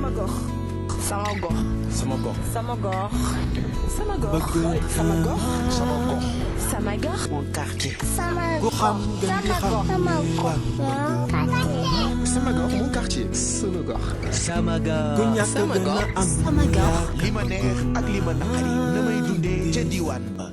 sama gox sama gox sama gox sama gox sama gox sama gox sama gox sama gox mon quartier sama gox sama gox sama gox mon quartier sama gox sama gox sama gox sama gox li ma neex ak li ma naqari na may dundee ca diwaan ba.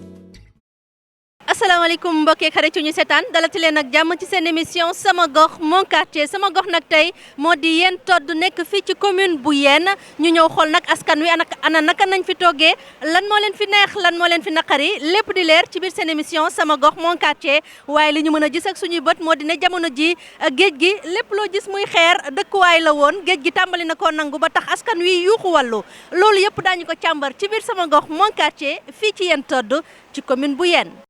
asalaamaaleykum mbokk yi xarit ñu seetaan dalati leen ak jàmm ci seen émission sama gox mon quartier sama gox nag tey moo di Yène Toddu nekk fii ci commune bu Yène ñu ñëw xool nag askan wi ana naka nañ fi toggee lan moo leen fi neex lan moo leen fi naqari lépp di leer ci biir seen émission sama gox mon quartier waaye li ñu mën a gis ak suñuy bët moo di ne jamono ji géej gi lépp loo gis muy xeer dëkkuwaay la woon géej gi tàmbali na koo nangu ba tax askan wi yuuxu wàllu loolu yëpp daañu ko càmbar ci biir sama gox mon quartier fii ci Yène Toddu ci commune bu Yène.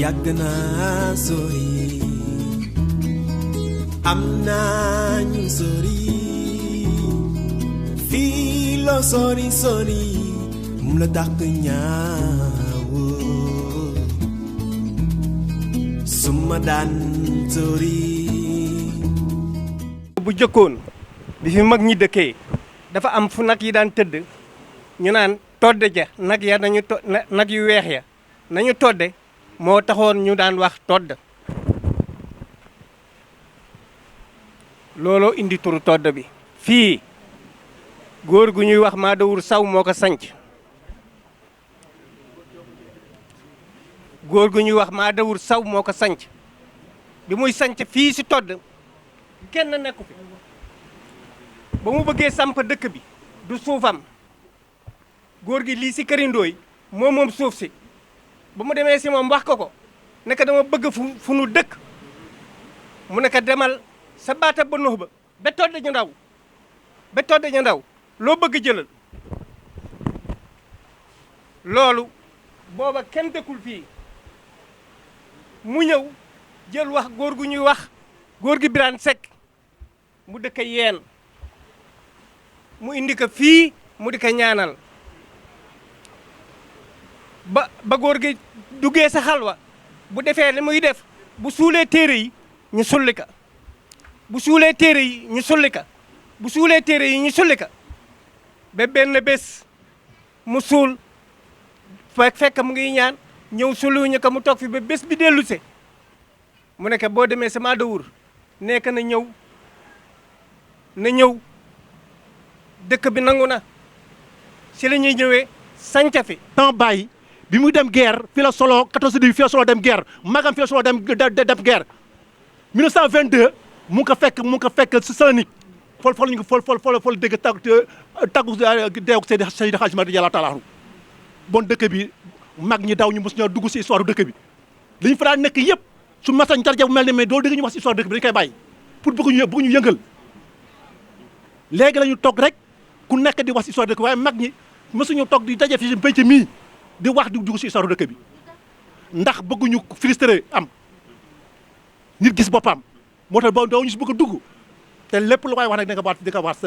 yàgg naa sori am naa ñu sori fii loo sori sori mu la dàq ñaaw suma daan sori. bu jëkkoon bi fi mag ñi dëkkee dafa am fu nag yi daan tëdd ñu naan todde ja nag ya nañu nag yu weex ya nañu todde moo taxoon ñu daan wax todd looloo indi turu todd bi fii góor gu ñuy wax Madawur Saw moo ko sanc góor gu ñuy wax Madawur Saw moo ko sanc bi muy sanc fii si todd kenn nekku fi ba mu bëggee samp dëkk bi du suufam góor gi lii si kërindooy moom suuf si ba mu demee si moom wax ko nekk dama bëgg fu nu dëkk mu nekk demal sa baata ba nox ba todde ñu ndaw loo bëgg jëlal loolu booba kenn dëkkul fii mu ñëw jël wax góor gu ñuy wax góor gi Birane Seck mu dëkk Yène mu indi ko fii mu di ko ñaanal ba góor gi duggee sa xalwa bu defee li muy def bu suulee téere yi ñu sulli ka bu suulee téere yi ñu sulli ka bu suulee téere yi ñu sulli ka ba benn bés mu suul fekk mu ngi ñaan ñëw sulliwuñu ko mu toog fi ba bés bi dellu se mu nekk boo demee sa Madawur nekk na ñëw dëkk bi nangu na si la ñuy ñëwee sanca fi temps bàyyi bi muy dem guerre fii la solo 14 bi fii la solo dem guerre magam fii la solo dem guerre 1922 mu ngi ko fekk si Salonique fol dégg tàggu deew Seydi Hadji Malick Yàlla taala bon dëkk bi mag ñi daw ñu mos ñoo dugg si histoire dëkk bi li ñu fa daan nekk yëpp su masañ tarja bu mel ne mais doo dégg ñu wax si histoire dëkk bi dañu koy bàyyi pour bëgg ñu yëngal léegi la ñu toog rek ku nekk di wax si histoire dëkk waaye mag ñi mosuñu toog di daje fi si pénc mii di wax di dugg si histoire dëkk bi ndax bëgguñu frustré am nit gis boppam moo tax ba doo ñu si bëgg a dugg te lépp lu koy wax nag di nga wax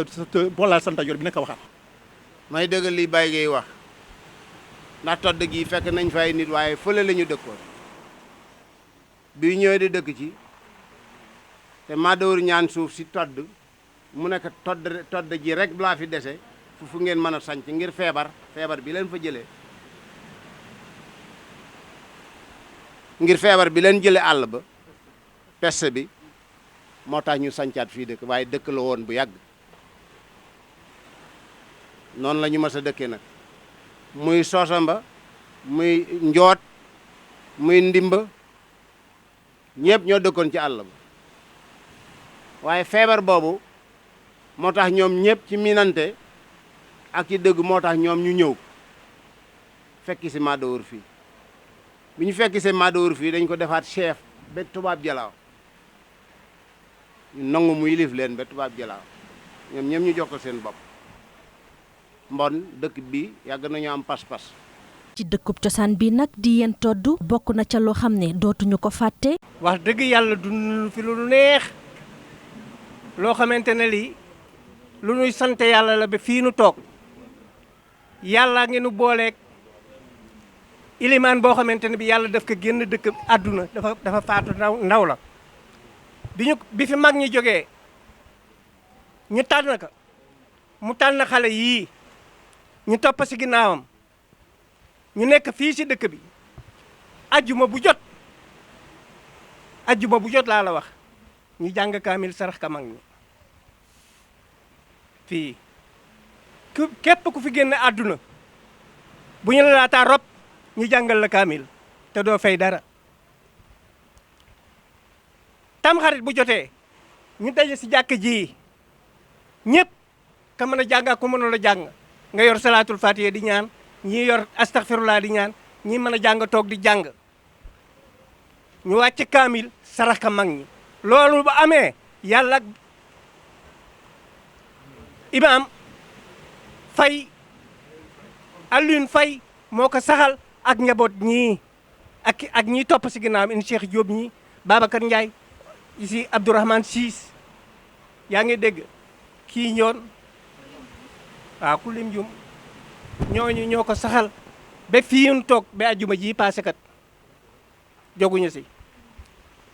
boolal santa yor bi na ko waxaat. may dëggal li Baye Gueye wax ndax todd gi fekk nañ fay nit waaye fële la ñu dëkkoon bi ñëwee di dëkk ci te Madawur ñaan suuf si todd mu nekk todd ji rek laa fi dese fu ngeen mën a sanc ngir feebar bi leen fa jëlee ngir feebar bi leen jëlee àll ba peste bi moo tax ñu sancaat fii dëkk waaye dëkk la woon bu yàgg noonu la ñu mës a dëkkee nag muy Soosamba muy Njoot muy Ndimba ñëpp ñoo dëkkoon ci àll ba waaye feebar boobu moo tax ñoom ñëpp ci minante ak ci dëgg moo tax ñoom ñu ñëw fekki si Madawur fii bi ñu fekki si Madawur fii dañ ko defaat chef ba tubaab jalaaw ñu nangu mu yilif leen ba tubaab jalaaw ñoom ñëpp ñu jox ko seen bopp mbon dëkk bi yàgg nañu am pas-pas. ci dëkkub cosaan bi nag di Yène Toddu bokk na ca loo xam ne dootuñu ko fàtte. wax dëgg yàlla dund fi lu neex loo xamante ne lii lu nuy sant yàlla la ba fii nu toog yàlla ngi nu booleeg ilimaan boo xamante ne bi yàlla daf ko génn dëkk àdduna dafa faatu ndaw la bi fi mag ñi jógee ñu tànn ko mu tànn xale yii ñu topp si ginnaawam ñu nekk fii si dëkk bi ajjuma bu jot laa la wax ñu jàng kaamil sarax ka mag ñi fii képp ku fi génn àdduna bu ñu la laataa rob ñu jàngal la kaamil te doo fay dara tamxarit bu jotee ñu daje si jàkk ji ñëpp ka mën a jàng ak ku mënul a jàng nga yor salaatul fatiha di ñaan ñii yor astaghfirullah di ñaan ñii mën a jàng toog di jàng ñu wàcc kaamil sarax ka mag ñi loolu ba amee yàlla imaam Fay Alioune Fay moo ko saxal ak njaboot ñii ak ñii topp si ginnaawam in Cheikh Diop ñii Babacar Ndiaye ici Abdourahmane Siis yaa ngi dégg kii ñoon waaw ku lim jum ñooñu ñoo ko saxal ba fii ñu toog ba ajjuma ji passé kat joguñu si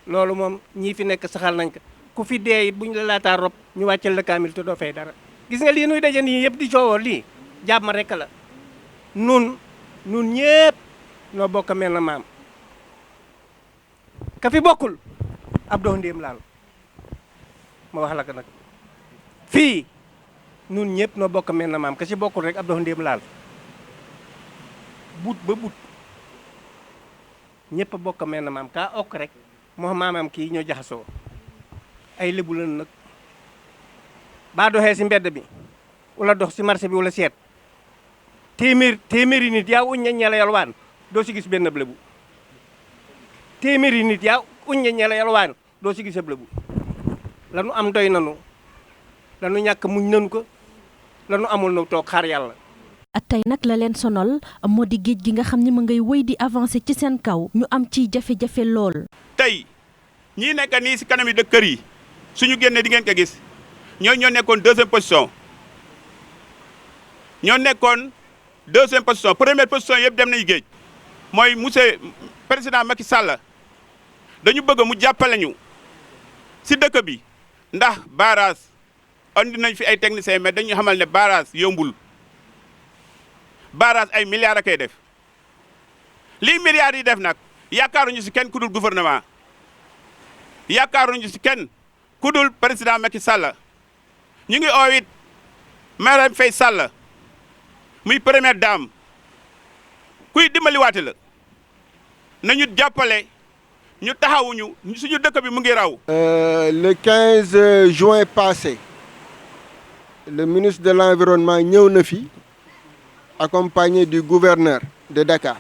loolu moom ñii fi nekk saxal nañ ko ku fi dee it buñ la laataa rob ñu wàccal la kaamil te doo fay dara gis nga lii nuy daje nii yëpp di coowoo lii jàmm rek la nun ñëpp noo bokk mel na maam ka fi bokkul ab dox ndéem laal ma wax la ko nag fii nun ñëpp noo bokk mel na maam ka si bokkul rek ab dox ndéem laal but ba but ñëpp a bokk mel na maam kaa okk rek moo maamam kii ñoo jaxasoo ay lébu lan nag baa doxee si mbedd bi wala dox si marché bi wala seet téeméeri nit yaa uñña ñela yalwaan doo si gis benn lébu téeméeri nit yaa uñña ñela yalwaan doo si gis ab lébu lanu am doy nanu lanu ñàkk muñ nanu ko lanu amul na toog xaar yàlla tey nag la leen sonal moo di géej gi nga xam ne mu ngay wéy di avancer ci seen kaw ñu am ci jafe-jafe lool. tey ñii nekk nii si kanam yi dëkk kër yi suñu génnee di ngeen ko gis ñoo nekkoon deuxième position première position yëpp dem nañu géej mooy monsieur président Macky Sall dañu bëgg mu jàppale ñu si dëkk bi ndax barrage andi nañ fi ay techniciens mais dañu xamal ne barrage yombul barrage ay milliards a koy def lii milliards yi def nag yaakaaruñu si kenn ku dul gouvernement yaakaaruñu si kenn ku dul président Macky Sall ñu ngi oo it Marième Faye Sall muy première dame kuy dimbaliwaate la nañu jàppale ñu taxawuñu suñu dëkk bi mu ngi raw. Le 15 juin passé le ministre de l'environnement ñëw na fi accompagné du gouverneur de Dakar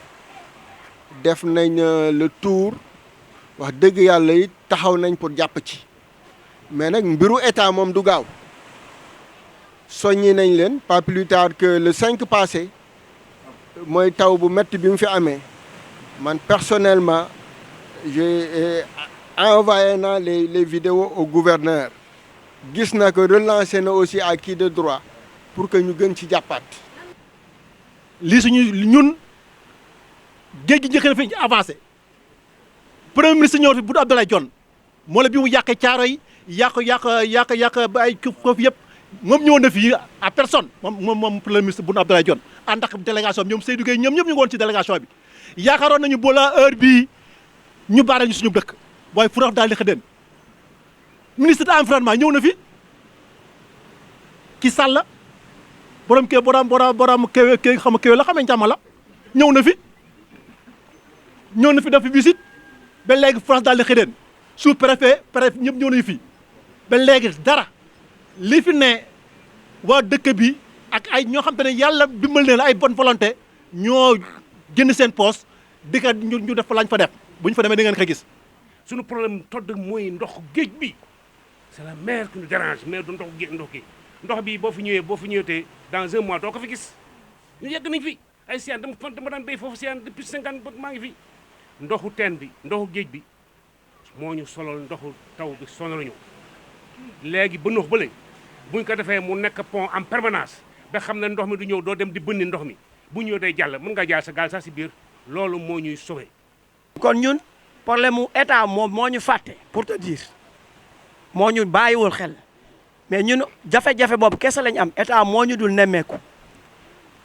def nañ le tour wax dëgg yàlla it taxaw nañ pour jàpp ci mais nag mbiru état moom du gaaw soññi nañ leen pas plus tard que le 5 passé mooy taw bu métti bi mu fi amee man personnellement j'ai envoyé na les vidéos au gouverneur gis na ko relancé na aussi à qui de droit pour que ñu gën ci jàppaat. lii suñu ñun géej gi njëkk na fi avancé premier ministre ñëw fi Boun Abdallah Dionne moo la bi mu yàqee caaro yi yàq ba ay foofu yëpp moom ñëwoon na fii à personne moom premier ministre Boun Abdallah Dionne ànd ak délégation bi ñoom Seydou Gueye ñoom ñëpp ñu ngi woon ci délégation bi yaakaaroon nañu boolaa heure bii ñu baare ñu suñu dëkk waaye fu daal di xëdeen ministre de l'environnement ñëw na fi ki Sall borom kii xam kéwél la xamee jàmm la ñëw na fi def fi visite ba léegi France daal di xëdeen sous préfet ñëpp ñëw nañu fi ba léegi dara li fi ne waa dëkk bi ak ay ñoo xam te ne yàlla dimbal ne la ay bonne volonté ñoo génn seen poste di ko ñu def fa lañ fa def bu ñu fa demee da ngeen ko gis. suñu problème todd mooy ndox géej bi c'est la mer qui nous dérange mais du ndox géej ndox bi boo fi ñëwee te dans un mois doo ko fi gis ñu yegg nañ fi ay siyaan dama daan béy foofu siyaan depuis 50 ba maa ngi fi ndoxu teen bi ndoxu géej bi moo ñu solal ndoxu taw bi sonaluñu léegi ba ndox bële buñ ko defee mu nekk pont en permanence ba xam ne ndox mi du ñëw doo dem di bënni ndox mi bu ñëw day jàll mën nga jaar sa gaal sax si biir loolu moo ñuy sauvé. kon ñun problème mu état moom moo ñu fàtte pour te dire moo ñu bàyyiwul xel mais ñun jafe-jafe boobu kese lañ am état moo ñu dul nemmeeku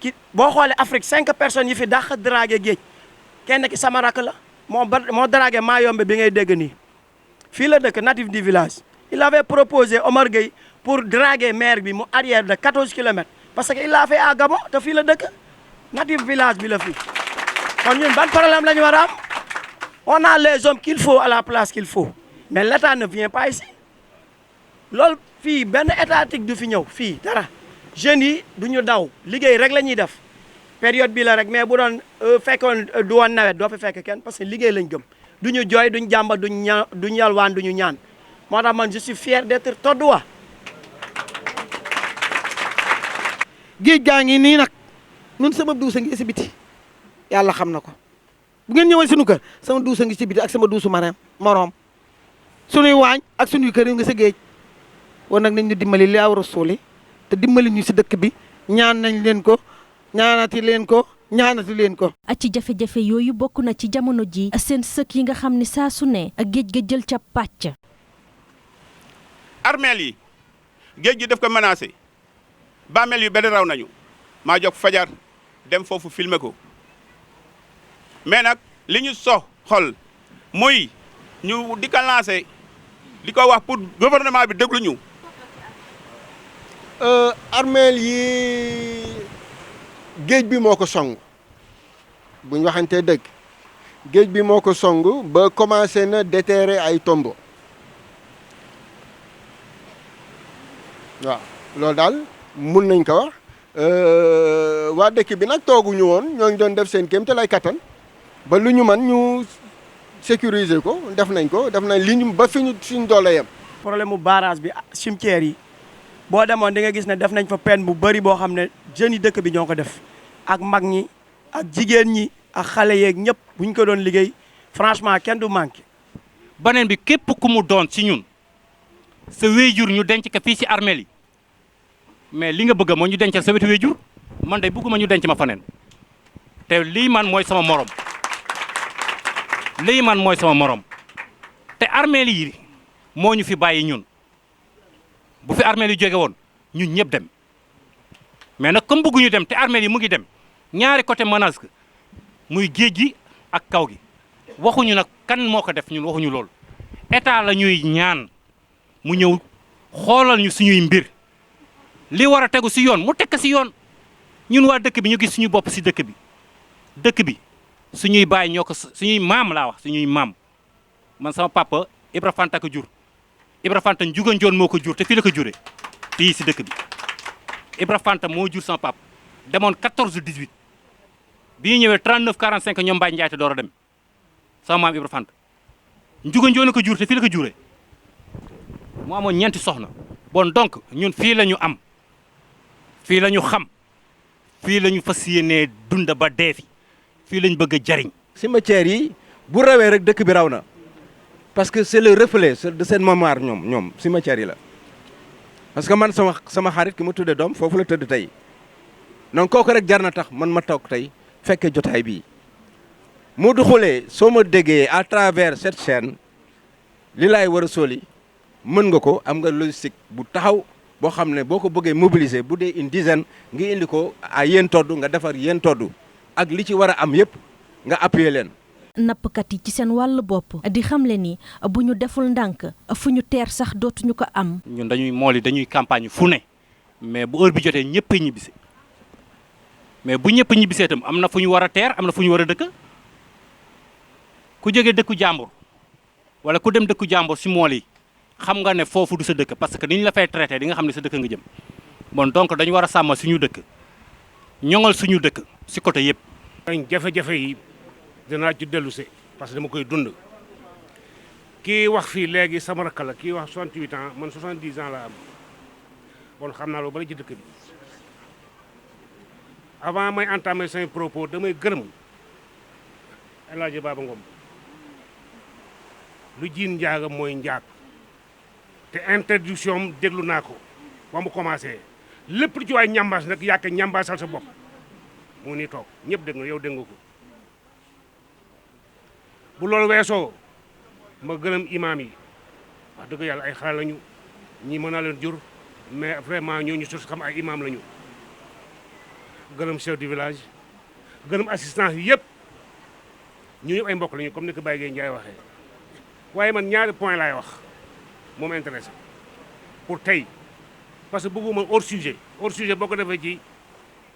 ki boo xoolee Afrique 5 personnes yi fi dàq dragué géej kenn ki sama rakk la moo dragué Mayombe bi ngay dégg nii fii la dëkk natif du village il avait proposé Omar Gueye pour draguer maire bi mu arrière de 14 kilomètres parce que il l'a fait à Gabon te fii la dëkk natif village bi la fii kon ñun ban problème la ñu war a am on a les hommes qu'il faut à la place qu'il faut mais l'état ne vient pas ici loolu fii benn étatique du fi ñëw fii dara jeunes yi du ñu daw liggéey rek la ñuy def période bi la rek mais bu doon fekkoon du woon nawet doo fi fekk kenn parce que liggéey lañ gëm du ñu jooy duñ jàmba duñ yalwaan du ñu ñaan moo tax man je suis fier d'être Toddoua. géej gaa ngi nii nag ñun sama duusa ngi si biti yàlla xam na ko bu ngeen ñëwee suñu kër sama duusa ngi si biti ak sama duusu moroom suñuy waañ ak suñuy kër yu ngi sa géej war nag nañ ñu dimbali li war a suuli te dimbali ñu si dëkk bi ñaan nañ leen ko ñaanati leen ko ñaanati leen ko. ci jafe-jafe yooyu bokk na ci jamono ji seen sëkk yi nga xam ne saa su ne ak géej ga jël ca pàcc. armeel yi géej gi daf ko menacé bàmmeel yu benn raw nañu maa jóg fajar dem foofu filmer ko mais nag li ñu xol muy ñu di ko lancé di ko wax pour gouvernement bi déglu ñu. armeel yi géej bi moo ko song buñ waxantee dëgg géej bi moo ko song ba commencé na déterrer ay tombeaux waaw loolu daal mun nañ ko wax waa dëkk bi nag tooguñu woon ñoo ngi doon def seen kéem te lay kattan ba lu ñu man ñu sécuriser ko def nañ li ñu ba fi ñu suñ doole yem. problème mu barrage bi cimetière yi boo demoon di nga gis ne def nañ fa peine bu bëri boo xam ne jeunes yi dëkk bi ñoo ko def ak mag ñi ak jigéen ñi ak xale yeeg ñëpp bu ñu ko doon liggéey franchement kenn du manqué. beneen bi képp ku mu doon ci ñun sa wéyjur ñu denc ko fii ci armeel yi mais li nga bëgg moo ñu dencal sa wetu wéyjur man day bëgguma ñu denc ma faneen te lii man mooy sama morom te armeel yi moo ñu fi bàyyi ñun bu fi armeel yi jóge woon ñun ñëpp dem mais nag comme bëgguñu dem te armeel yi mu ngi dem ñaari côté menace muy géej gi ak kaw gi waxuñu nag kan moo ko def ñun waxuñu loolu état la ñuy ñaan mu ñëw xoolal ñu suñuy mbir li war a tegu si yoon mu tekk si yoon ñun waa dëkk bi ñu gis suñu bopp si dëkk bi suñuy baay ñoo ko suñuy maam laa wax suñuy maam man sama papa Ibra Fanta ko jur Ibra Fanta Njuga Njoon moo ko jur te fii la ko juree fii si dëkk bi Ibra Fanta moo jur sama papa demoon 14-18 bi ñu ñëwee 39-45 ñoom Mbaye Ndiaye te door a dem sama maam Ibra Fanta Njuga Njoon ko jur te fii la ko juree mu amoon ñeenti soxna bon donc ñun fii la ñu am fii la ñu xam fii la ñu fas yéenee dunda ba dee fii lañ bëgg a jariñ. cimetière yi bu rawee rek dëkk bi raw na parce que c'est le reflet de seen mémoire ñoom cimetière yi la parce que man sama xarit ki ma tudde doom foofu la tëdd tey donc kooku rek jar na tax man ma toog tey fekkee jotaay bii mu du xulee soo ma déggee à travers cette chaîne li laay war a soli mën nga ko am nga logistique bu taxaw boo xam ne boo ko bëggee mobiliser bu dee une dizaine nga indi ko à yéen todd nga defar yéen todd ak li ci war a am yëpp nga appuyer leen. nappkat yi ci seen wàllu bopp di xamle ni bu ñu deful ndànk fu ñu teer sax dootuñu ko am. ñun dañuy campagne fu ne mais bu heure bi jotee ñëpp a ñibbisi mais bu ñëpp ñibbisee itam am na fu ñu war a teer am na fu ñu war a dëkk ku jógee dëkku jàmbur wala ku dem dëkku jàmbur si mool yi xam nga ne foofu du sa dëkk parce que ni ñu la fay traité di nga xam ne sa dëkk nga jëm bon donc dañu war a sàmm suñu dëkk ñoŋal suñu dëkk si côté yëpp. jafe-jafe yi dinaa ci dellu si parce que dama koy dund kii wax fii léegi sama rakk la kii wax 68 ans man 70 ans la am bon xam naa lu bari ci dëkk bi avant may entamer say propos damay gërëm El Hadj Baba Ngom lu jiin njaaga mooy njaag te introduction déglu naa ko ba mu commencé lépp lu ci waay ñambaas nag yàq ñambaasal sa bopp mu ni toog ñëpp dégg nga yow dégg nga ko bu loolu weesoo ma gërëm imam yi wax dëgg yàlla ay xale lañu ñi mën naa leen jur mais vraiment ñooñu sos xam ay imam lañu gërëm chef du village gërëm assistance yi yëpp ñu ñëpp ay mbokk lañu comme ni ko Baye Gueye Ndiaye waxee waaye man ñaari point laay wax moom intéressé pour tey parce que bëgguma hors sujet boo ko defee ci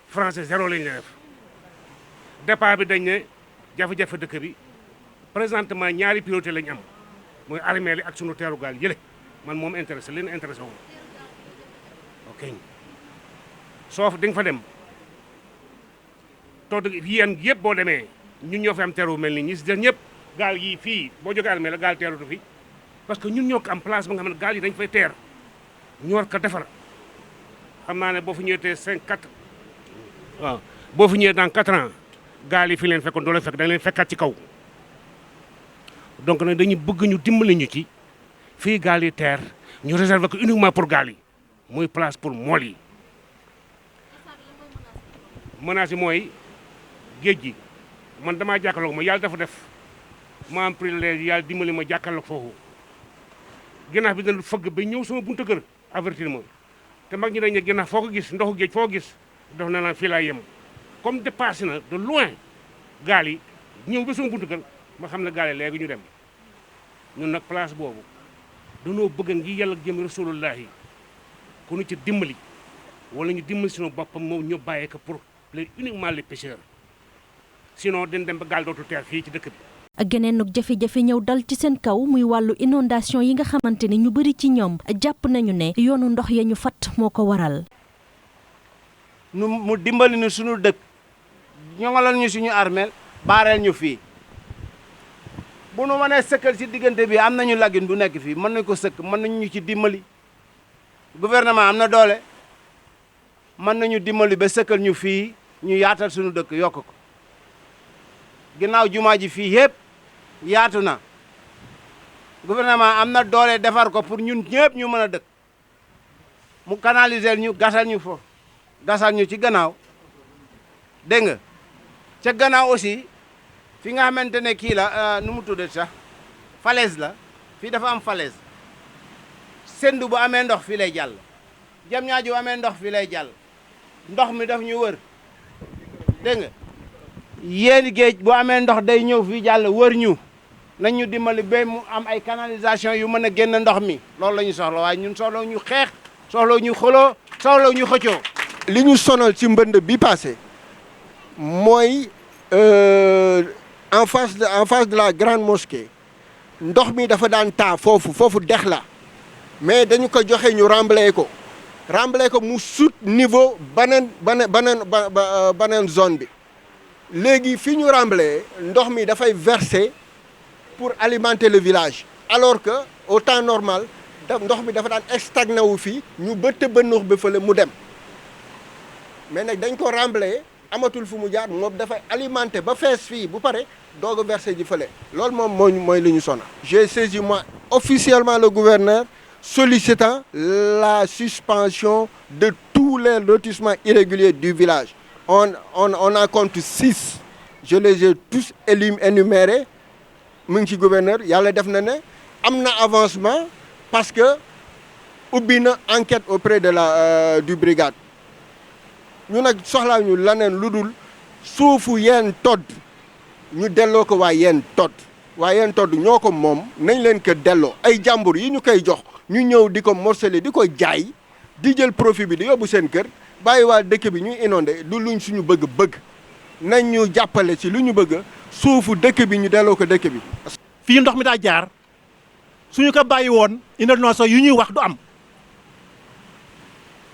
français zéro lañu def départ bi dañ ne jafe-jafe dëkk bi présentement ñaari priorité lañu am mooy armée li ak sunu teeru gaal yële man moom intéressé leen intéressé wu ok soof di nga fa dem toog yéen yëpp boo demee ñun ñoo fi am teeru mel ni ñi si des ñëpp gaal yi fii boo jógee armée la gaal teerutu fi parce que ñun ñoo ko am place ba nga xam ne gaal yi dañ fay teer ñu war ko defar xam naa ne boo fi ñëwee te 4 waaw boo fi ñëwee dans 4 ans gaal yi fi leen fekkoon doo leen fekk da leen fekkaat ci kaw donc nag dañu bëgg ñu dimbali ñu ci fii gaal yi teer ñu réserver ko uniquement pour gaal yi muy place pour mool yi menace yi mooy géej gi man damaa jàkkaarloog ma yàlla dafa def ma am privilège yàlla dimbali ma jàkkaarloog foofu ginnaaw bi dana fëgg ba ñëw sama buntu kër avertir ma te mag ñi dañ ne ginnaaw foo ko gis ndoxu géej foo gis daf na naan fii laa yem comme dépassé na de loin gaal yi ñëw ba sama buntu kër ma xam ne gaal yi léegi ñu dem ñun nag place boobu dañoo bëgg ngi yàlla jëm rasulullahi ku ñu ci dimbali wala ñu dimbali suñu boppam moom ñu bàyyee ko pour les uniquement les pêcheurs sinon dañ dem ba gaal dootu teer fii ci dëkk bi. ak geneen nag jafe-jafe ñëw dal ci seen kaw muy wàllu inondation yi nga xamante ni ñu bëri ci ñoom jàpp nañu ne yoonu ndox ya ñu fat moo ko waral. mu dimbali ñu suñu dëkk ñoŋalal ñu suñu armeel baareel ñu fii bu nu mënee sëkkal si diggante bi am nañu lagin bu nekk fii mën nañu ko sëkk mën nañu ñu ci dimbali gouvernement am na doole mën nañu dimbali ba sëkkal ñu fii ñu yaatal suñu dëkk yokk ko ginnaaw jumaa ji fii yëpp yaatu na gouvernement am na doole defar ko pour ñun ñëpp ñu mën a dëkk mu canaliser ñu gasal ñu foofu gasal ñu ci gannaaw dégg nga ca gannaaw aussi fi nga xamante ne kii la nu mu tuddee sax falaise la fii dafa am falaise sendu bu amee ndox fii lay jàll jam ñaaji bu amee ndox fii lay jàll ndox mi daf ñu wër dégg nga yéen géej bu amee ndox day ñëw fii jàll wër ñu nañ ñu dimbali ba mu am ay canalisation yu mën a génn ndox mi loolu la ñu soxla waaye ñun soxla ñu xeex soxla ñu xoloo soxla ñu xëccoo. li ñu sonal ci mbënd bi passé mooy en face de la grande mosquée ndox mi dafa daan taa foofu dex la mais dañu ko joxe ñu remblai ko mu sut niveau beneen zone bi léegi fi ñu remblai ndox mi dafay verser pour alimenter le village alors que au temps normal ndox mi dafa daan stagné wu fii ñu bëtt ba ndox ba fële mu dem mais nag dañ ko remblai amatul fu mu jaar moom dafay alimenter ba fees fii bu pare doog a verser ji fële loolu moom mooy li ñu sonal. J'ai saisi moi officiellement le gouverneur sollicitant la suspension de tous les lotissements irréguliers du village. On en compte 6 je les ai tous énumérés mu ngi ci gouverneur yàlla def na ne am na avancement parce que ubbi na enquête auprès de la du brigade ñu nag soxlaa ñu laneen lu dul suufu yeen todd ñu delloo ko waa yeen todd ñoo ko moom nañ leen ko delloo ay jàmbur yi ñu koy jox ñu ñëw di ko morceler di ko jaay di jël profit bi di yóbbu seen kër bàyyi waa dëkk bi ñuy inondé du luñ suñu bëgg nañ ñu jàppale ci lu ñu bëgg suufu dëkk bi ñu delloo ko dëkk bi. fii ndox mi daa jaar suñu ko bàyyi woon inondation yu ñuy wax du am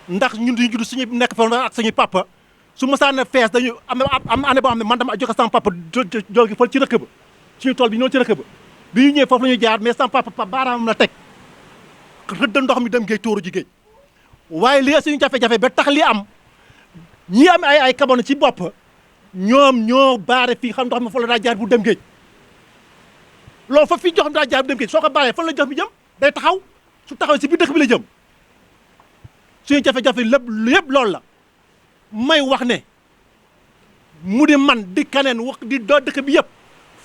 ndax ñun duñu judd suñu nekk fa ak suñu papa su mësaan fees dañu am année boo xam ne man dama joxe sama papa jóge fa ci rëkk ba suñu tool bi ñoo ci rëkk ba bi ñu ñëwee foofu la ñu jaar mais sama papa baaraam na teg rëdd ndox mi dem géej tóoru ji géej waaye li suñu jafe-jafe ba tax li am ñi am ay kabone ci bopp ñoom ñoo baare fii xam ndox mi fa la daa jaar bu dem géej loolu fa fii jox mi daa jaar bu dem géej soo ko baaree fan la jox mi jëm day taxaw su taxaw si biir dëkk bi la jëm suñu jafe-jafe lépp yëpp loolu la may wax ne mu di man di kaneen wax di doo dëkk bi yëpp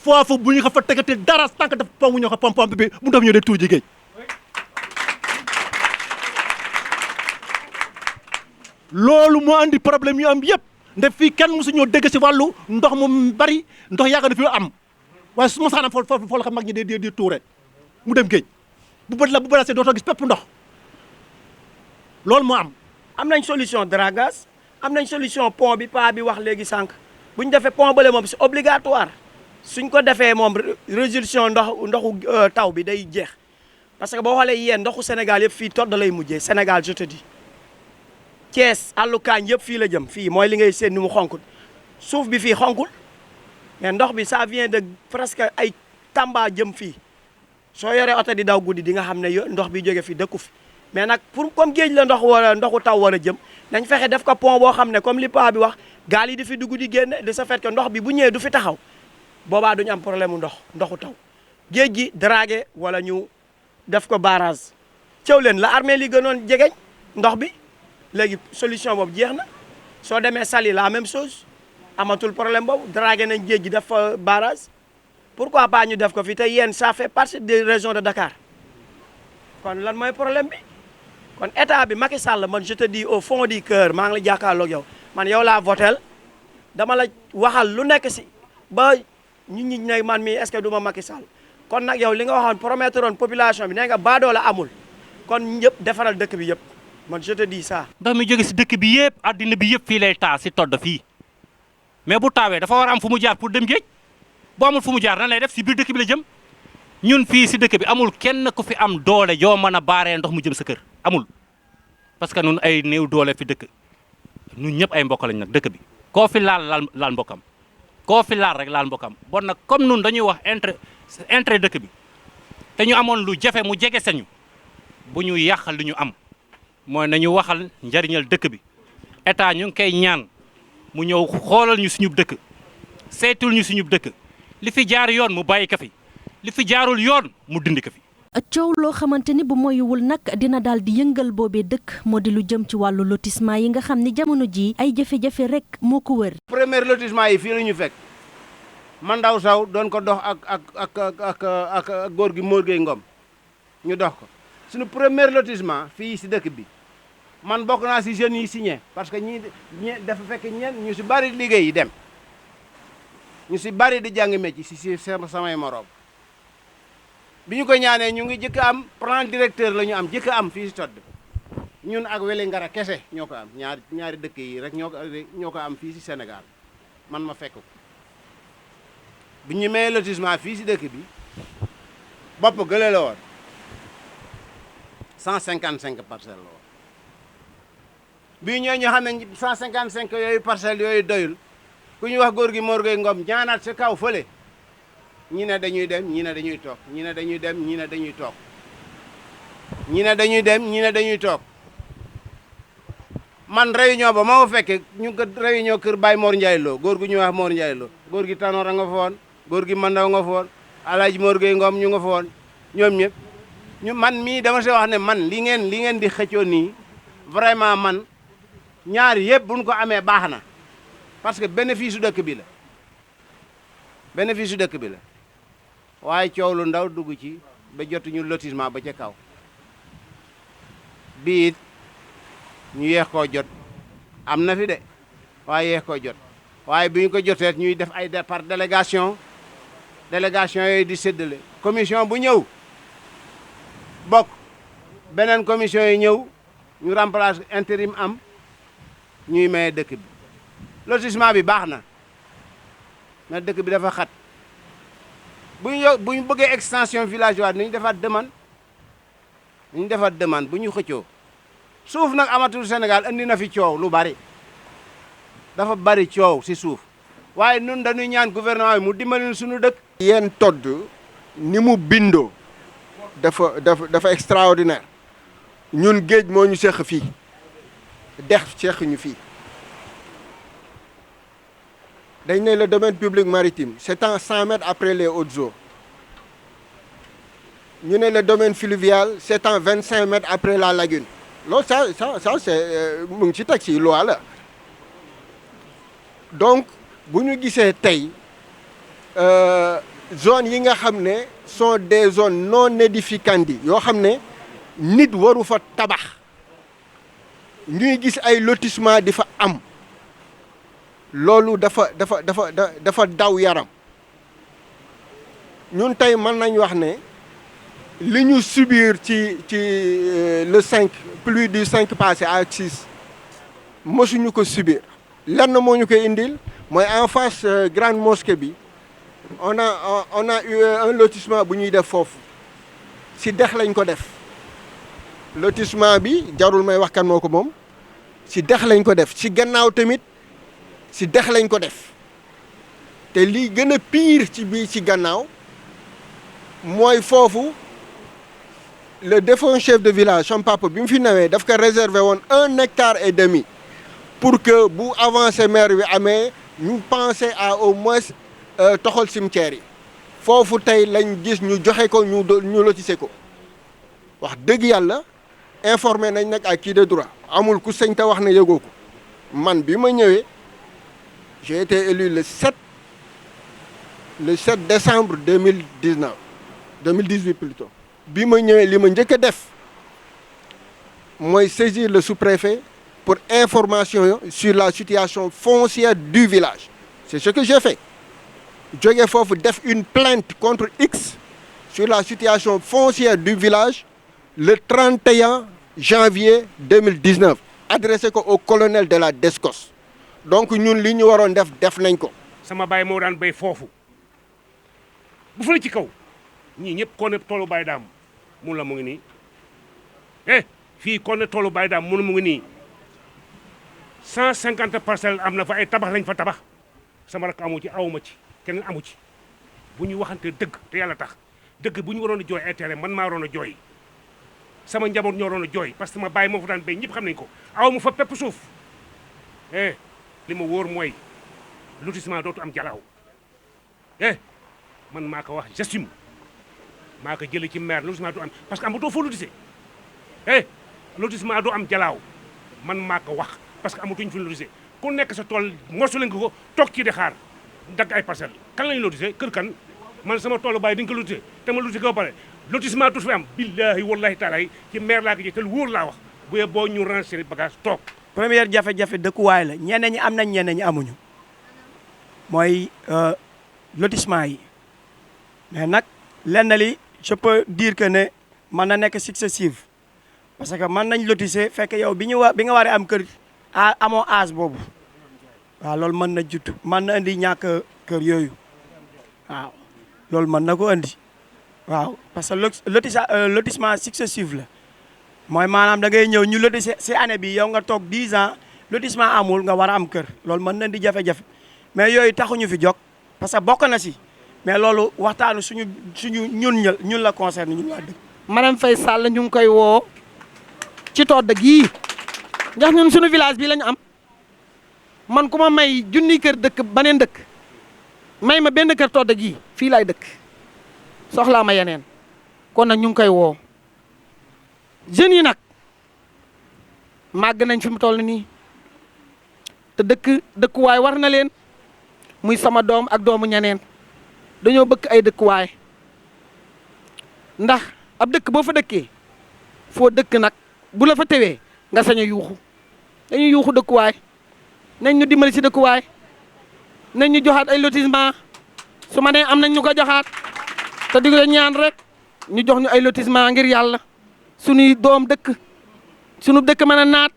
foofu bu ñu ko fa tegati dara tant que dafa pomp ñoo ko pompe bi mu def ñëw de tuur ji géej loolu moo andi problème yu am yëpp nde fii kenn mosu ñoo dégg si wàllu ndox mu bari ndox yàgg na fi am waaye su ma saanam foofu la ko mag ñi di tuure mu dem géej bu bët dootoo gis pépp ndox loolu moo am. am nañ solution dragage am nañ solution pont bi paa bi wax léegi sànq bu ñu defee pont bële moom c'est obligatoire suñ ko defee moom résolution ndoxu taw bi day jeex parce que boo xoolee yéen ndoxu Sénégal yëpp fii todd lay mujjee Sénégal je te dis Thiès àllu kaañ yëpp fii la jëm fii mooy li ngay seen ni mu xonkul suuf bi fii xonkul mais ndox bi ça vient de presque ay Tamba jëm fii soo yoree oto di daw guddi di nga xam ne ndox bi jóge fii dëkku fi mais nag pour comme géej la ndoxu taw war a jëm nañ fexe def ko pont boo xam ne comme li paa bi wax gaal yi di fi dugg di génne de ce fait que ndox bi bu ñëwee du fi taxaw boobaa duñu am problème mu ndoxu taw géej gi dragué wala ñu def ko barrage cëw leen la armée li gënoon jegeñ ndox bi léegi solution boobu jeex na soo demee Saly la même chose amatul problème boobu dragué nañ géej gi def fa barrage pourquoi pas ñu def ko fi te yéen ça fait partie des régions de Dakar kon lan mooy problème bi kon état bi Macky Sall man je te dis au fond du cœur maa ngi la jàkkaarloog yow man yow laa votel dama la waxal lu nekk si ba ñi ne man mii est-ce que du ma Macky Sall kon nag yow li nga waxoon promettre woon population bi nee nga baadoo la amul kon ñëpp defaral dëkk bi yëpp man je te dis ça. ndox mi jóge si dëkk bi yëpp addina bi yëpp fii lay taa si todd fii mais bu taawee dafa war a am fu mu jaar pour dem géej bu amul fu mu jaar nan lay def si biir dëkk bi la jëm ñun fii si dëkk bi amul kenn ku fi am doole yoo mën a baaree ndox mu jëm sa kër amul parce que ñun ay néew doole fi dëkk ñun ñëpp ay mbokk lañ nag dëkk bi koo fi laal mbokkam koo fi laal rek laal mbokkam bon nag comme ñun dañuy wax intérêt dëkk bi te ñu amoon lu jafe mu jege sañu bu ñu yàqal li ñu am mooy nañu waxal njariñal dëkk bi état ñu ngi koy ñaan mu ñëw xoolal ñu suñu dëkk seetul ñu suñu dëkk li fi jaar yoon mu bàyyi ko fi li fi jaarul yoon mu dindi ko fi. coow loo xamante ni bu moyuwul nag dina daal di yëngal boobee dëkk moo di lu jëm ci wàllu lotissement yi nga xam ni jamono ji ay jafe-jafe rek moo ko wër. premier lotissement yi fii la ñu fekk man Ndaw Saw doon ko dox ak góor gi Mor Gueye Ngom ñu dox ko suñu premier lotissement fii si dëkk bi man bokk naa si jeunes yi signé parce que ñi dafa fekk ñu si bari liggéey yi dem ñu si bari di jàng métier si samay morom bi ñu ko ñaanee ñu ngi jëkk am plan directeur la ñu am jëkk am fii si todd ñun ak Wélingara kese ñoo ko am ñaari dëkk yi rek ñoo ko am fii si Sénégal man ma fekk ko bi ñu mayee lotissement fii si dëkk bi bopp gële la woon 155 parcelles la woon bii ñooy ñu xam ne 155 yooyu parcelles yooyu doyul ku ñu wax góor gi Mor Gueye Ngom ñaanaat sa kaw fële ñi ne dañuy dem ñi ne dañuy toog ñi ne dañuy dem ñi ne dañuy toog ñi ne dañuy dem ñi ne dañuy toog man réunion ba ma fekke ñu ko réunion kër Baye Mor Ndiaye Lo góor gu ñuy wax Mor Ndiaye Lo góor gi Tanor a nga fa woon góor gi Mandaw nga fa woon Alaaji Mor Gueye Ngom ñu nga fa woon ñoom ñëpp ñu man mii dama see wax ne man li ngeen di xëccoo nii vraiment man ñaar yëpp buñ ko amee baax na parce que bénéfice su dëkk bi la bénéfice su dëkk bi la waaye coow lu ndaw dugg ci ba jotuñu lotissement ba ca kaw bii it ñu yeex koo jot am na fi de waaye yeex koo jot waaye bi ñu ko jotee ñuy def ay par délégation yooyu di séddale commission bu ñëw bokk beneen commission yi ñëw ñu remplace intérim am ñuy maye dëkk bi lotissement bi baax na mais dëkk bi dafa xat bu ñu bëggee extension villageoise nañu defaat demande bu ñu xëccoo suuf nag amatul Sénégal andi na fi coow lu bari dafa bari coow si suuf waaye nun dañuy ñaan gouvernement bi mu dimbali suñu dëkk. yéen todd ni mu bindoo dafa extraordinaire ñun géej moo ñu seq fii dex seq ñu fii dañ ne le domaine public maritime s'étend 100 mètres après les hautes eaux ñu ne le domaine fluvial s'étend 25 mètres après la lagune loolu ça c'est mu ngi ci teg ci loi la donc bu ñu gisee tey zone yi nga xam ne sont des zones non édificantes yoo xam ne nit waru fa tabax ñuy gis ay lotissement di fa am loolu dafa daw yaram ñun tey mën nañ wax ne li ñu subir ci le 5 pluie du 5 passé à 6 mosuñu ko subir lenn moo ñu koy indil mooy en face grande mosquée bi on a eu un lotissement bu ñuy def foofu si dex lañ ko def lotissement bi jarul may wax kan moo ko moom si dex lañ ko def si gannaaw tamit si dex lañ ko def te lii gën a pire ci bii ci gannaaw mooy foofu le défunt chef de village son papa bi mu fi nawee daf ko réservé woon 1,5 hectare pour que bu avancé maire bi amee ñu penser à au moins toxal cimetière yi foofu tey lañ gis ñu joxe ko ñu lotissé ko wax dëgg yàlla informé nañ nag à qui de droit amul ku sëñ te wax ne yëgoo ko man bi ma ñëwee j'ai été élu le 7 décembre 2018 plutôt bi ma ñëwee li ma njëkk a def mooy saisir le sous-préfet pour information sur la situation foncière du village c'est ce que j'ai fait jóge foofu def une plainte contre X sur la situation foncière du village le 31 janvier 2019 adressé ko au colonel de la DSCOS donc ñun li ñu waroon def nañ ko. sama baay moo daan béy foofu bu fële ci kaw ñii ñëpp koo ne toolu baay daam mun la mu ngi nii fii koo ne toolu baay daam mun mu ngi nii 150 parcelles am na fa ay tabax lañ fa tabax sama rakk amu ci awuma ci keneen amu ci bu ñu waxante dëgg te yàlla tax dëgg bu ñu waroon a jooy ay terrain man maa waroon a jooy sama njaboot ñoo waroon a jooy parce que ma baay moo fa daan béy ñëpp xam nañ ko awuma fa pepp suuf li ma wóor mooy lotissement dootu am jalaaw man maa ko wax j'assume maa ko jëlee ci maire lotissement du am parce que amatoo foo lotissé lotissement du am jalaaw man maa ko wax parce que amatuñ fi lotissé ku nekk sa tool mosu lañ ko toog ci di xaar dagg ay parcelles kan lañ lotissé kër kan man sama toolu bàyyi dañ ko lotissé te ma lotissé ko ba pare lotissement du fi am billahi wallahi taala ci maire laa ko jël te lu wóor laa wax bu yee boo ñu ranger bagage toog. première jafe-jafe dëkkuwaay la ñeneen ñi am nañ ñeneen ñi amuñu mooy lotissement yi mais nag lenn li je peux dire que ne mën na nekk successive parce que mën nañ lotissé fekk yow bi nga waree am kër amoo âge boobu waaw loolu mën na jutt mën na indi ñàkk kër yooyu waaw loolu mën na ko indi waaw parce que lotissement successif la mooy maanaam da ngay ñëw ñu lotissé si année bi yow nga toog 10 ans lotissement amul nga war a am kër loolu mën na di jafe-jafe mais yooyu taxuñu fi jóg parce que bokk na si mais loolu waxtaanu suñu ñun la concerne ñun waa dëkk. Marème Faye Sall ñu ngi koy woo ci todd gii ndax ñun suñu village bi lañu am man ku ma may junni kër dëkk baneen dëkk may ma benn kër todd gii fii laay dëkk soxlaa ma yeneen kon nag ñu ngi koy woo jeunes yi nag màgg nañ fi mu toll nii te dëkkuwaay war na leen muy sama doom ak doomu ñeneen dañoo bëgg ay dëkkuwaay ndax ab dëkk boo fa dëkkee foo dëkk nag bu la fa tewee nga sañ a yuuxu dañuy yuuxu dëkkuwaay nañ ñu dimbali ci dëkkuwaay nañ ñu joxaat ay lotissement su ma nee am nañ ñu ko joxaat te di ko ñaan rek ñu jox ñu ay lotissement ngir yàlla suñuy doom dëkk suñu dëkk mën a naat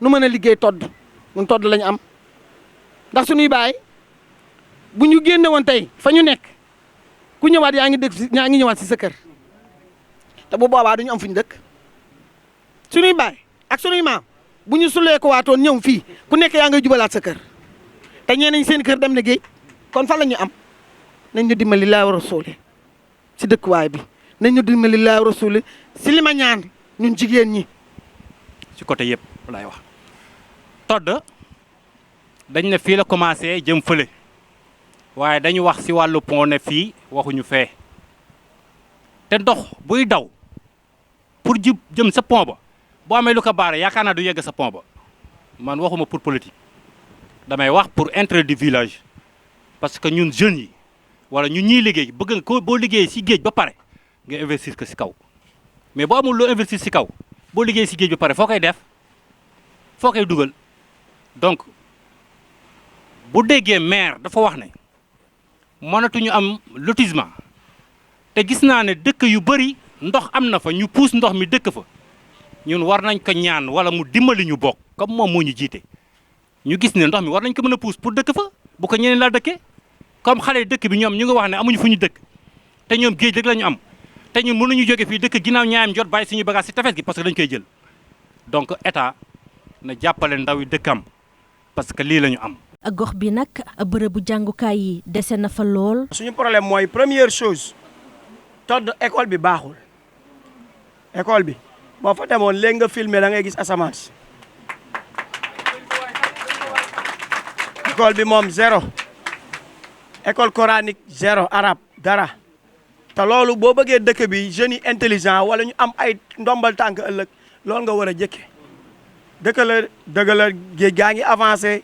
nu mën a liggéey todd ñun todd lañu am ndax suñuy baay bu ñu génne woon tey fa ñu nekk ku ñëwaat yaa ngi ñëwaat si sa kër te bu boobaa duñu am fu ñu dëkk suñuy baay ak suñuy maam bu ñu sulee ko waatoon ñëw fii ku nekk yaa ngay jubalaat sa kër te ñeneen seen kër dem na géej kon fa la ñu am nañ ñu dimbali laa war a suule si dëkkuwaay bi nañ ñu dimbali laa war a suule si li ma ñaan ñun jigéen ñi. ci côté yëpp lay wax todd dañ ne fii la commencé jëm fële waaye dañu wax si wàllu pont ne fii waxuñu fee te ndox buy daw pour jëm sa pont ba boo amee lu ko baare yaakaar naa du yegg sa pont ba man waxuma pour politique damay wax pour intérêt du village parce que ñun jeunes yi wala ñun ñuy liggéey bëgg nga ko boo liggéey si géej ba pare nga investir ko si kaw mais boo amul loo investir si kaw boo liggéey si géej ba pare foo koy def foo koy dugal donc bu déggee maire dafa wax ne mënatuñu am lotissement te gis naa ne dëkk yu bëri ndox am na fa ñu puus ndox mi dëkk fa ñun war nañ ko ñaan wala mu dimbali ñu bokk comme moom moo ñu jiite ñu gis ne ndox mi war nañ ko mën a puus pour dëkk fa bu ko ñeneen laa dëkkee comme xale dëkk bi ñoom ñu ngi wax ne amuñu fu ñu dëkk te ñoom géej rek la ñu am te ñun mënuñu jóge fii dëkk ginnaaw ñaayam jot bàyyi suñu bagage si tefes gi parce que dañ koy jël donc état na jàppale ndaw yi dëkkam parce que lii la ñu am. gox bi nag bërëbu jàngukaay yi dese na fa lool. suñu problème mooy première chose todd école bi baaxul école bi boo fa demoon léegi nga filmer da ngay gis asamaan si école bi moom zéro école coranique zéro arabe dara te loolu boo bëggee dëkk bi jeunes yi intelligent wala ñu am ay ndombal tànk ëllëg loolu nga war a jëkke dëgg la géej gaa ngi avancé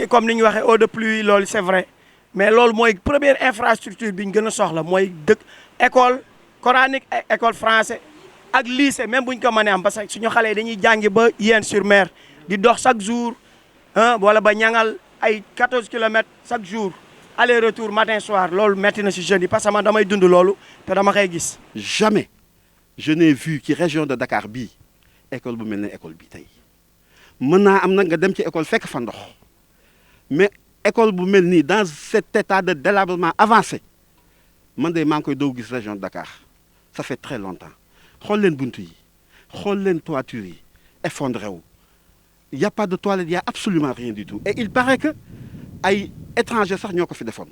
comme ni ñu waxee eau de pluie loolu c'est vrai mais loolu mooy première infrastructure bi ñu gën a soxla mooy dëkk école coranique école français ak lycée même bu ñu ko mënee am parce que suñu xale yi dañuy jàngi ba Yène-sur-Mer di dox chaque jour wala ba ñangal ay 14 kilomètres chaque jour aller retour matin soir loolu metti na si jeunes yi parce que man damay dund loolu te dama koy gis. Jamais je n'ai vu ci région de Dakar bii école bu mel ne école bi tey mën naa am nag nga dem ci école fekk fa ndox mais école bu mel nii dans cet état de délabrement avancé man de maa ngi koy doog gis région de Dakar ça fait très longtemps xool leen buntu yi xool leen toiture yi effondré wu y a pas de toilette y a absolument rien du tout et il paraît que ay étrangers sax ñoo ko fi defoon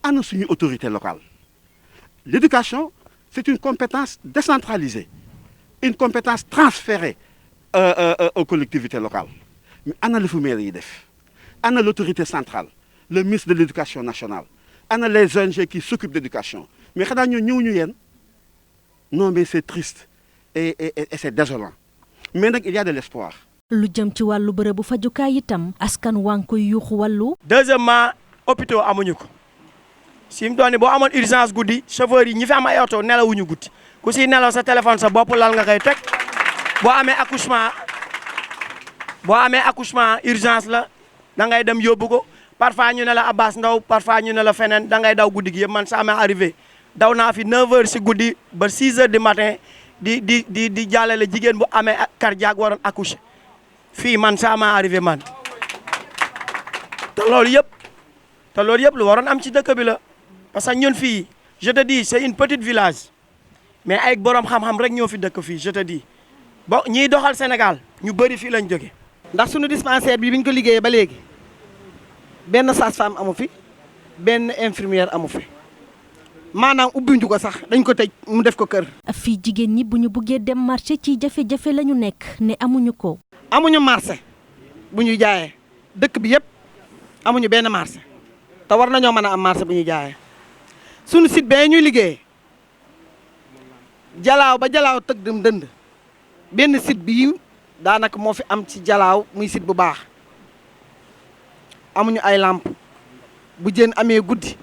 ana suñu autorité locale l'éducation c'est une compétence décentralisée une compétence transférée aux collectivités locales mais ana la fu maire yi def ana l'autorité centrale le ministre de l'éducation nationale ana les ONG qui s'occupent d'éducation mais xanaa ñoo ñëw ñu yéen non mais c'est triste et c'est désolant mais nag il y a de l'espoir. lu jëm ci wàllu bërëbu fajukaay itam askan waa ngi koy yuuxu wàllu. deuxièmement hôpitaux amuñu ko si mu doon boo amoon urgence guddi chauffeur yi ñi fi am ay oto nelawuñu guddi ku si nelaw sa téléphone sa bopp lal nga koy teg boo amee accouchement urgence la da ngay dem yóbbu ko parfois ñu ne la Abbas Ndaw parfois ñu ne la feneen da ngay daw guddi gi yëpp man ça m'est arrivé daw naa fi 9h si guddi ba 6h du matin di jàllale jigéen bu amee cardiaque waroon accoucher fii man ça m'est arrivé man te loolu yëpp lu waroon am ci dëkk bi la parce que ñun fii je te dis c'est une petite village mais ay borom xam-xam rek ñoo fi dëkk fii je te dis bon ñiy doxal Sénégal ñu bëri fii lañ jóge ndax suñu dispensaire bi biñ ko liggéeyee ba léegi benn sage-femme amu fi benn infirmière amu fi maanaam ubbiwuñu ko sax dañ ko tëj mu def ko kër. fii jigéen ñi bu ñu buggee dem marché ci jafe-jafe la ñu nekk ne amuñu ko. amuñu marché bu ñuy jaayee dëkk bi yëpp amuñu benn marché te war nañoo mën a am marché bu ñuy jaayee suñu site bee ñuy liggéeyee jalaaw ba jalaaw tëg dem dënd benn site bii daanaka moo fi am ci jalaaw muy site bu baax amuñu ay lampe bu jën amee guddi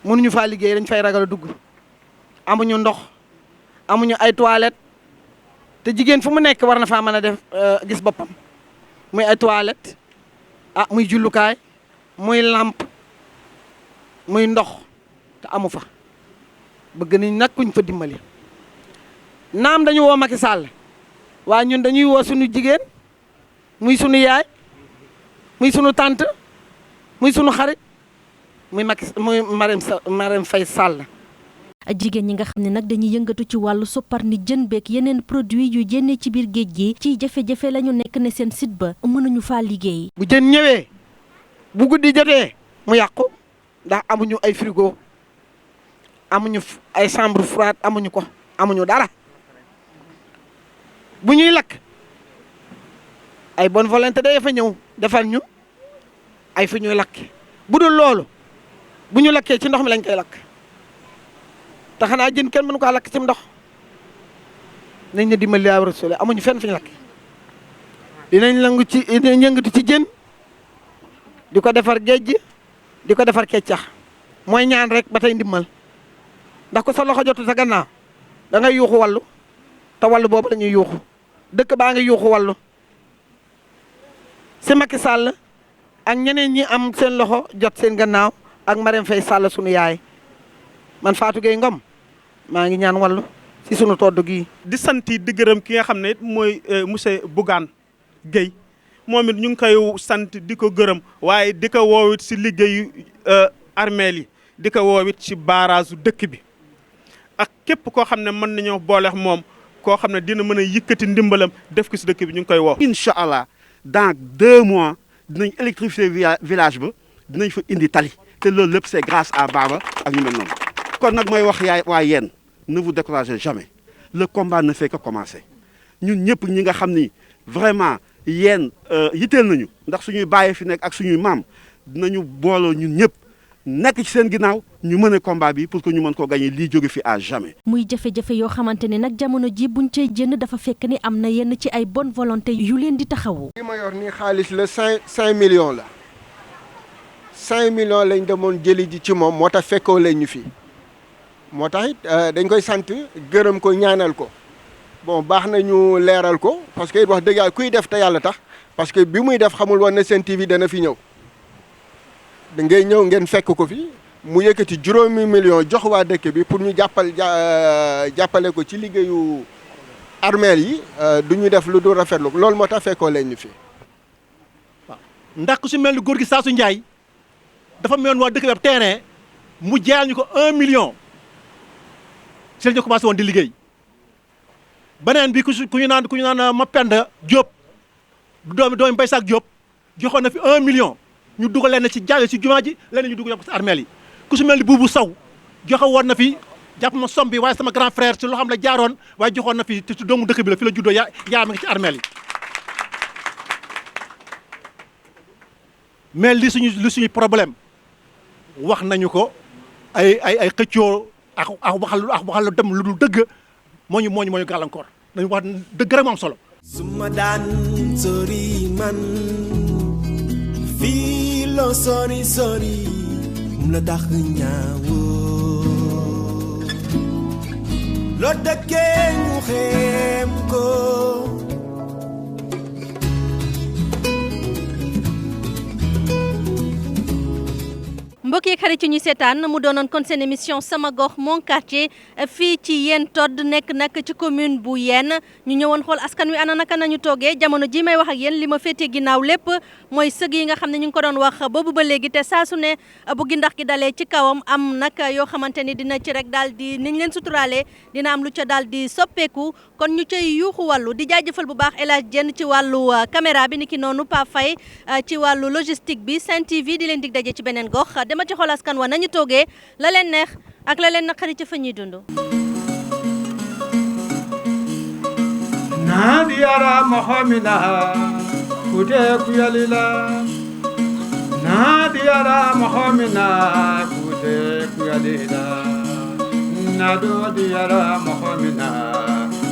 mënuñu faa liggéey dañ fay ragal a dugg amuñu ndox amuñu ay toilettes te jigéen fu mu nekk war na faa mën a def gis boppam muy ay toilettes muy jullukaay muy lampe muy ndox te amu fa bëgg nañ nag kuñ fa dimbali naam dañu woo Macky Sall waaye ñun dañuy woo suñu jigéen muy suñu yaay muy suñu tante muy suñu xarit muy Marème Faye Sall. jigéen ñi nga xam ne nag dañuy yëngatu ci wàllu soppar ni jën beeg yeneen produit yu génnee ci biir géej gi ci jafe-jafe la ñu nekk ne seen site ba mënuñu faa liggéey. bu jën ñëwee bu guddi jotee mu yàqu ndax amuñu ay frigo amuñu ay chambre froide amuñu dara bu ñuy lakk ay bonne volonté day fa ñëw defal ñu ay fi ñuy lakk bu dul loolu bu ñu lakkee ci ndox mi lañ koy lakk. te xanaa jën kenn mënu ko lakk ci ndox nañ ne dimbali yaa Rasuul amuñu fenn fi ñu lakk dinañ yëngatu ci jën di ko defar géej gi di ko defar keccax mooy ñaan rek ba tey ndimmal ndax ko sa loxo jotu sa gannaaw da ngay yuuxu wàllu te wàllu boobu la ñuy yuuxu dëkk baa ngi yuuxu wàllu si Macky Sall ak ñeneen ñi am seen loxo jot seen gannaaw ak Marème Faye Sall sunu yaay man Fatou Gueye Ngom maa ngi ñaan wàllu si sunu todd gii. di sant di gërëm ki nga xam ne it mooy monsieur Bougane Gueye moom it ñu ngi koy sant di ko gërëm waaye di ko woowit si liggéeyu armeel yi di ko woowit si barrage dëkk bi ak képp koo xam ne mën nañoo booleex moom koo xam ne dina mën a yëkkati ndimbalam def ko si dëkk bi ñu ngi koy woo. incha allah dans 2 mois dinañ électrifier village ba dinañ fa indi tali te loolu lépp c'est grâce à Baba ak ñu mel noonu kon nag mooy wax yaay waa yéen ne vous découragez jamais le combat ne fait que commencer ñun ñëpp ñi nga xam ni vraiment yéen yitteel nañu ndax suñuy bàyyi fi nekk ak suñuy maam dinañu booloo ñun ñëpp nekk ci seen ginnaaw ñu mën a combat bi pour que ñu mën koo gagner lii jóge fi à jamais. muy jafe-jafe yoo xamante ne nag jamono ji buñ cay jënd dafa fekk ni am na yenn ci ay bonne volonté yu leen di taxawu. li ma yor nii xaalis la 5 millions la 5 millions lañ demoon jëli ji ci moom moo tax fekkoo leen ñu fi moo tax it dañ koy sant gërëm ko ñaanal ko bon baax na ñu leeral ko parce que wax dëgg yàlla kuy def te yàlla tax parce que bi muy def xamul woon ne Sen TV dana fi ñëw da ngay ñëw ngeen fekk ko fi mu yëkkati 5 millions jox waa dëkk bi pour ñu jàppale ko ci liggéeyu armeel yi du ñu def lu dul rafetlu loolu moo tax fekkoo leen ñu fi. waaw ndax ku si mel ni góor gi Saasu Ndiaye dafa meloon waa dëkk bi ab terrain mu jaayal ñu ko 1 million si la ñu commencé woon di liggéey beneen bi ku ñu naan Mapenda Diop doomi Mbaye Sakk Diop joxoon na fi 1 million ñu dugal leen ci jàll si jumaa ji leneen ñu dugal ko si armeel yi ku si mel ni Boubou Sow joxe woon na fi jàpp ma som bi waaye sama grand frère si loo xam la jaaroon waaye joxoon na fi ci doomu dëkk bi la fi la juddoo yaa ma ngi ci armeel yi mais li suñu problème wax nañu ko ay xëccoo ak waxal lu dem lu dul dëgg moo ñu gàllankoor dañu wax dëgg rek moo am solo. suma daan sori man fii loo sori mu la tax ñaawoo loo dëkkee ñu xeem ko. mbokk yi xarit ci ñuy seetaan mu doonoon kon seen émission sama gox mon quartier fii ci Yène Todde nekk nag ci commune bu Yène ñu ñëwoon xool askan wi ana naka nañu toogee jamono ji may wax ak yéen li ma féetee ginnaaw lépp mooy sëg yi nga xam ne ñu ngi ko doon wax boobu ba léegi te saa su ne bu gindax gi dalee ci kawam am nag yoo xamante ni dina ci rek daal di niñ leen suturaale dina am lu ca daal di soppeeku kon ñu cay yuuxu wàllu di jaajëfal bu baax El Hadj Diène ci wàllu caméra bi ni ki noonu Pa Faye ci wàllu logistique bi Sen TV di leen dig daje ci beneen gox dama ci xool askan wa nañu toogee la leen neex ak la leen naqari ci fa ñuy dund. naadi yara mohamina kute kuyalila naadi yara mohamina kute kuyalila nado di yara mohamina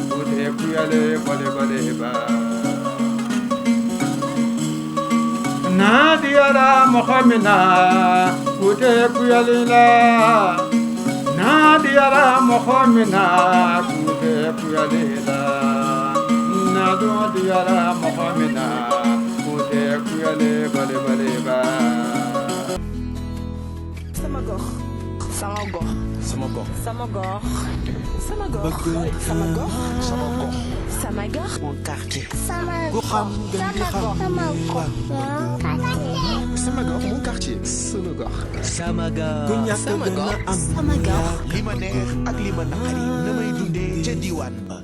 kute kuyale bale bale ba naadi yara mohamina kute kuyalila naadi yara mohamina kute kuyalila nado di yara mohamina kute kuyale bale bale ba sama gox sama gox sama gox sama gox sama gox sama gox sama gox sama gox mon quartier sama gox sama gox sama gox mon quartier sama gox sama gox ku ñàkk gën a am sama gox li ma neex ak li ma naqari na may dundee ca diwaan ba